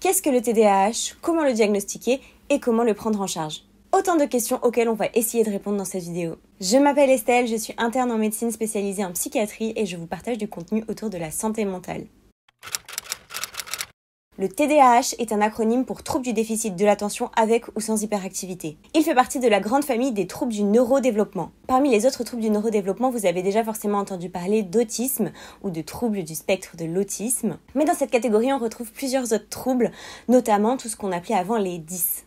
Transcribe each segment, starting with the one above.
Qu'est-ce que le TDAH? Comment le diagnostiquer? Et comment le prendre en charge? Autant de questions auxquelles on va essayer de répondre dans cette vidéo. Je m'appelle Estelle, je suis interne en médecine spécialisée en psychiatrie et je vous partage du contenu autour de la santé mentale. Le TDAH est un acronyme pour trouble du déficit de l'attention avec ou sans hyperactivité. Il fait partie de la grande famille des troubles du neurodéveloppement. Parmi les autres troubles du neurodéveloppement, vous avez déjà forcément entendu parler d'autisme ou de troubles du spectre de l'autisme. Mais dans cette catégorie, on retrouve plusieurs autres troubles, notamment tout ce qu'on appelait avant les 10.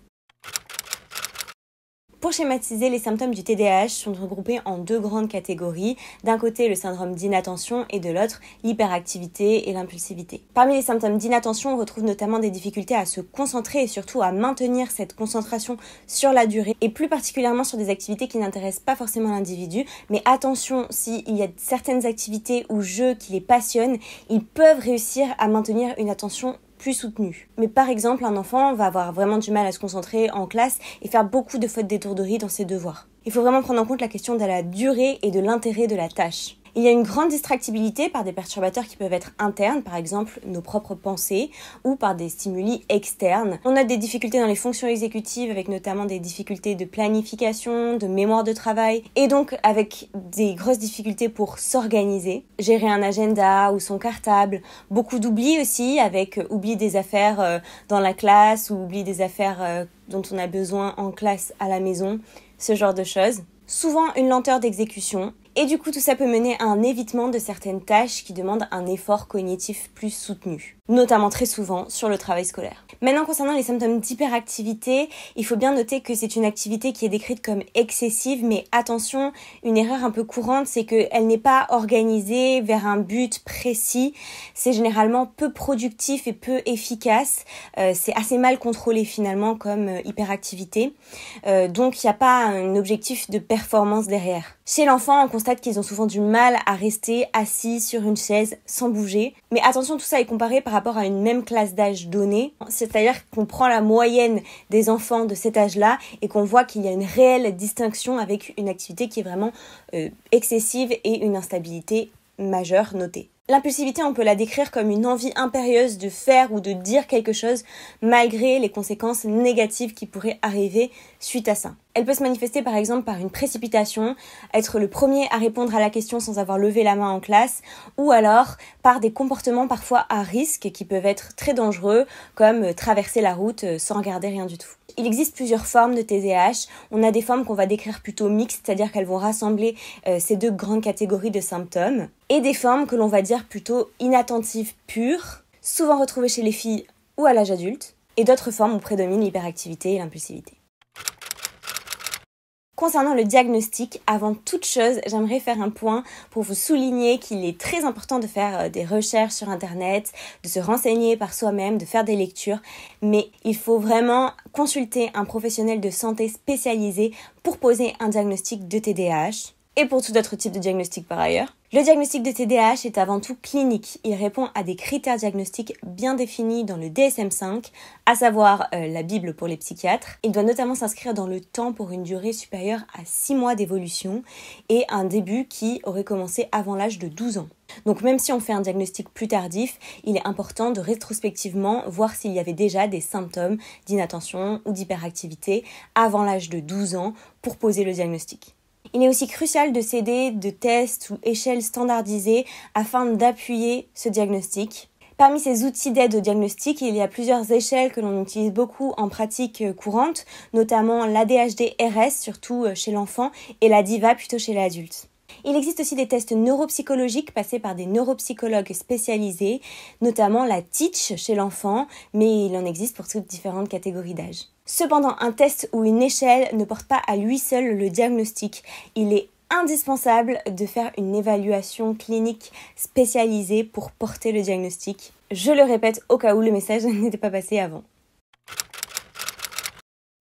Pour schématiser, les symptômes du TDAH sont regroupés en deux grandes catégories. D'un côté, le syndrome d'inattention et de l'autre, l'hyperactivité et l'impulsivité. Parmi les symptômes d'inattention, on retrouve notamment des difficultés à se concentrer et surtout à maintenir cette concentration sur la durée et plus particulièrement sur des activités qui n'intéressent pas forcément l'individu. Mais attention, s'il y a certaines activités ou jeux qui les passionnent, ils peuvent réussir à maintenir une attention plus soutenu. Mais par exemple, un enfant va avoir vraiment du mal à se concentrer en classe et faire beaucoup de fautes d'étourderie dans ses devoirs. Il faut vraiment prendre en compte la question de la durée et de l'intérêt de la tâche. Il y a une grande distractibilité par des perturbateurs qui peuvent être internes, par exemple nos propres pensées, ou par des stimuli externes. On a des difficultés dans les fonctions exécutives, avec notamment des difficultés de planification, de mémoire de travail, et donc avec des grosses difficultés pour s'organiser, gérer un agenda ou son cartable. Beaucoup d'oubli aussi, avec oubli des affaires dans la classe, ou oubli des affaires dont on a besoin en classe à la maison, ce genre de choses. Souvent une lenteur d'exécution. Et du coup, tout ça peut mener à un évitement de certaines tâches qui demandent un effort cognitif plus soutenu, notamment très souvent sur le travail scolaire. Maintenant, concernant les symptômes d'hyperactivité, il faut bien noter que c'est une activité qui est décrite comme excessive, mais attention, une erreur un peu courante, c'est qu'elle n'est pas organisée vers un but précis. C'est généralement peu productif et peu efficace. C'est assez mal contrôlé finalement comme hyperactivité. Donc, il n'y a pas un objectif de performance derrière. Chez l'enfant, on constate qu'ils ont souvent du mal à rester assis sur une chaise sans bouger. Mais attention, tout ça est comparé par rapport à une même classe d'âge donnée. C'est-à-dire qu'on prend la moyenne des enfants de cet âge-là et qu'on voit qu'il y a une réelle distinction avec une activité qui est vraiment excessive et une instabilité majeure notée. L'impulsivité, on peut la décrire comme une envie impérieuse de faire ou de dire quelque chose malgré les conséquences négatives qui pourraient arriver suite à ça. Elle peut se manifester par exemple par une précipitation, être le premier à répondre à la question sans avoir levé la main en classe, ou alors par des comportements parfois à risque qui peuvent être très dangereux, comme traverser la route sans regarder rien du tout. Il existe plusieurs formes de TDAH. On a des formes qu'on va décrire plutôt mixtes, c'est-à-dire qu'elles vont rassembler ces deux grandes catégories de symptômes, et des formes que l'on va dire plutôt inattentives pures, souvent retrouvées chez les filles ou à l'âge adulte, et d'autres formes où prédominent l'hyperactivité et l'impulsivité. Concernant le diagnostic, avant toute chose, j'aimerais faire un point pour vous souligner qu'il est très important de faire des recherches sur Internet, de se renseigner par soi-même, de faire des lectures, mais il faut vraiment consulter un professionnel de santé spécialisé pour poser un diagnostic de TDAH et pour tout autre type de diagnostic par ailleurs. Le diagnostic de TDAH est avant tout clinique. Il répond à des critères diagnostiques bien définis dans le DSM-5, à savoir la Bible pour les psychiatres. Il doit notamment s'inscrire dans le temps pour une durée supérieure à 6 mois d'évolution et un début qui aurait commencé avant l'âge de 12 ans. Donc même si on fait un diagnostic plus tardif, il est important de rétrospectivement voir s'il y avait déjà des symptômes d'inattention ou d'hyperactivité avant l'âge de 12 ans pour poser le diagnostic. Il est aussi crucial de s'aider de tests ou échelles standardisées afin d'appuyer ce diagnostic. Parmi ces outils d'aide au diagnostic, il y a plusieurs échelles que l'on utilise beaucoup en pratique courante, notamment l'ADHD-RS, surtout chez l'enfant, et la DIVA, plutôt chez l'adulte. Il existe aussi des tests neuropsychologiques passés par des neuropsychologues spécialisés, notamment la TEACH chez l'enfant, mais il en existe pour toutes différentes catégories d'âge. Cependant, un test ou une échelle ne porte pas à lui seul le diagnostic. Il est indispensable de faire une évaluation clinique spécialisée pour porter le diagnostic. Je le répète au cas où le message n'était pas passé avant.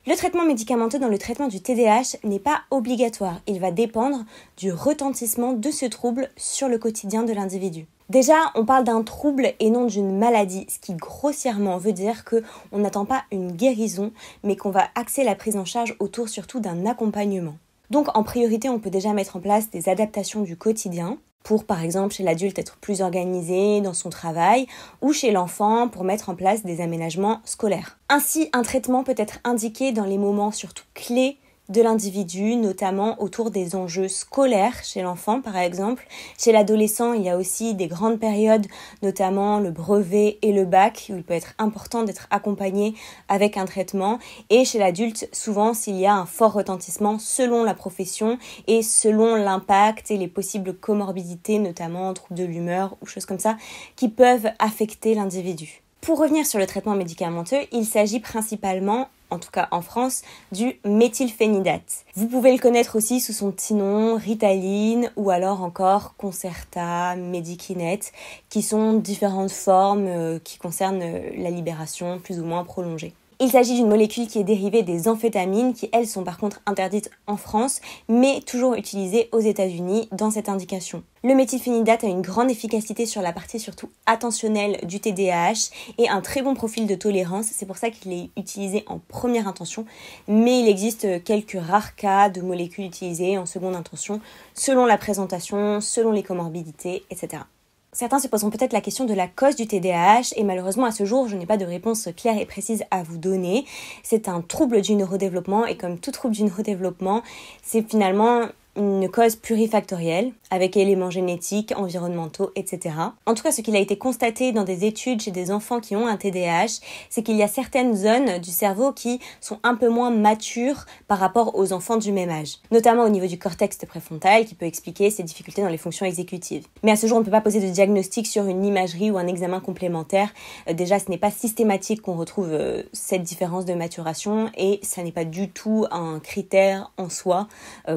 Le traitement médicamenteux dans le traitement du TDAH n'est pas obligatoire. Il va dépendre du retentissement de ce trouble sur le quotidien de l'individu. Déjà, on parle d'un trouble et non d'une maladie, ce qui grossièrement veut dire qu'on n'attend pas une guérison, mais qu'on va axer la prise en charge autour surtout d'un accompagnement. Donc en priorité, on peut déjà mettre en place des adaptations du quotidien. pour, par exemple, chez l'adulte, être plus organisé dans son travail, ou chez l'enfant pour mettre en place des aménagements scolaires. Ainsi, un traitement peut être indiqué dans les moments surtout clés de l'individu, notamment autour des enjeux scolaires chez l'enfant par exemple. Chez l'adolescent, il y a aussi des grandes périodes, notamment le brevet et le bac, où il peut être important d'être accompagné avec un traitement. Et chez l'adulte, souvent s'il y a un fort retentissement selon la profession et selon l'impact et les possibles comorbidités, notamment troubles de l'humeur ou choses comme ça, qui peuvent affecter l'individu. Pour revenir sur le traitement médicamenteux, il s'agit principalement, en tout cas en France, du méthylphénidate. Vous pouvez le connaître aussi sous son petit nom, Ritaline, ou alors encore Concerta, Medikinet, qui sont différentes formes qui concernent la libération plus ou moins prolongée. Il s'agit d'une molécule qui est dérivée des amphétamines, qui elles sont par contre interdites en France, mais toujours utilisées aux États-Unis dans cette indication. Le méthylphénidate a une grande efficacité sur la partie surtout attentionnelle du TDAH et un très bon profil de tolérance. C'est pour ça qu'il est utilisé en première intention, mais il existe quelques rares cas de molécules utilisées en seconde intention, selon la présentation, selon les comorbidités, etc. Certains se poseront peut-être la question de la cause du TDAH et malheureusement à ce jour, je n'ai pas de réponse claire et précise à vous donner. C'est un trouble du neurodéveloppement et comme tout trouble du neurodéveloppement, c'est finalement une cause plurifactorielle avec éléments génétiques, environnementaux, etc. En tout cas, ce qu'il a été constaté dans des études chez des enfants qui ont un TDAH, c'est qu'il y a certaines zones du cerveau qui sont un peu moins matures par rapport aux enfants du même âge, notamment au niveau du cortex préfrontal qui peut expliquer ces difficultés dans les fonctions exécutives. Mais à ce jour, on ne peut pas poser de diagnostic sur une imagerie ou un examen complémentaire. Déjà, ce n'est pas systématique qu'on retrouve cette différence de maturation et ça n'est pas du tout un critère en soi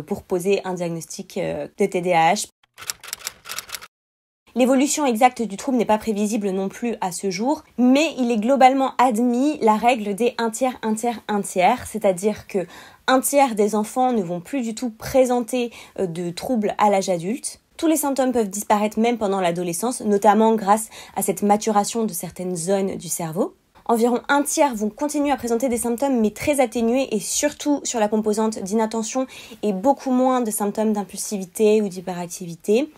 pour poser un diagnostic de TDAH. L'évolution exacte du trouble n'est pas prévisible non plus à ce jour, mais il est globalement admis la règle des 1 tiers, 1 tiers, 1 tiers, c'est-à-dire que 1 tiers des enfants ne vont plus du tout présenter de troubles à l'âge adulte. Tous les symptômes peuvent disparaître même pendant l'adolescence, notamment grâce à cette maturation de certaines zones du cerveau. Environ 1 tiers vont continuer à présenter des symptômes mais très atténués et surtout sur la composante d'inattention et beaucoup moins de symptômes d'impulsivité ou d'hyperactivité.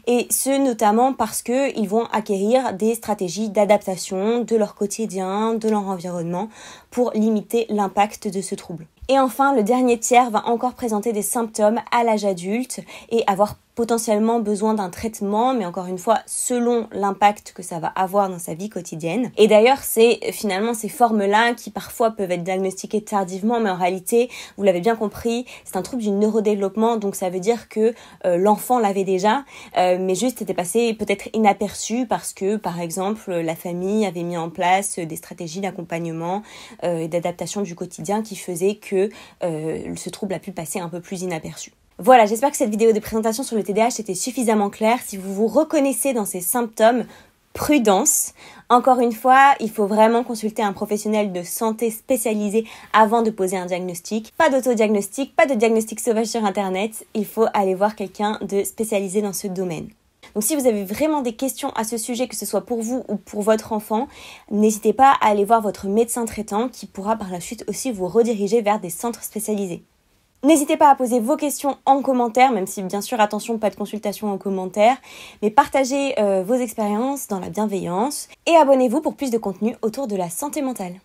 Et ce notamment parce qu'ils vont acquérir des stratégies d'adaptation de leur quotidien, de leur environnement pour limiter l'impact de ce trouble. Et enfin, le dernier tiers va encore présenter des symptômes à l'âge adulte et avoir potentiellement besoin d'un traitement, mais encore une fois, selon l'impact que ça va avoir dans sa vie quotidienne. Et d'ailleurs, c'est finalement ces formes-là qui parfois peuvent être diagnostiquées tardivement, mais en réalité, vous l'avez bien compris, c'est un trouble du neurodéveloppement, donc ça veut dire que l'enfant l'avait déjà, mais juste était passé peut-être inaperçu parce que, par exemple, la famille avait mis en place des stratégies d'accompagnement et d'adaptation du quotidien qui faisaient que ce trouble a pu passer un peu plus inaperçu. Voilà, j'espère que cette vidéo de présentation sur le TDAH était suffisamment claire. Si vous vous reconnaissez dans ces symptômes, prudence. Encore une fois, il faut vraiment consulter un professionnel de santé spécialisé avant de poser un diagnostic. Pas d'autodiagnostic, pas de diagnostic sauvage sur Internet. Il faut aller voir quelqu'un de spécialisé dans ce domaine. Donc si vous avez vraiment des questions à ce sujet, que ce soit pour vous ou pour votre enfant, n'hésitez pas à aller voir votre médecin traitant qui pourra par la suite aussi vous rediriger vers des centres spécialisés. N'hésitez pas à poser vos questions en commentaire, même si bien sûr, attention, pas de consultation en commentaire, mais partagez vos expériences dans la bienveillance et abonnez-vous pour plus de contenu autour de la santé mentale.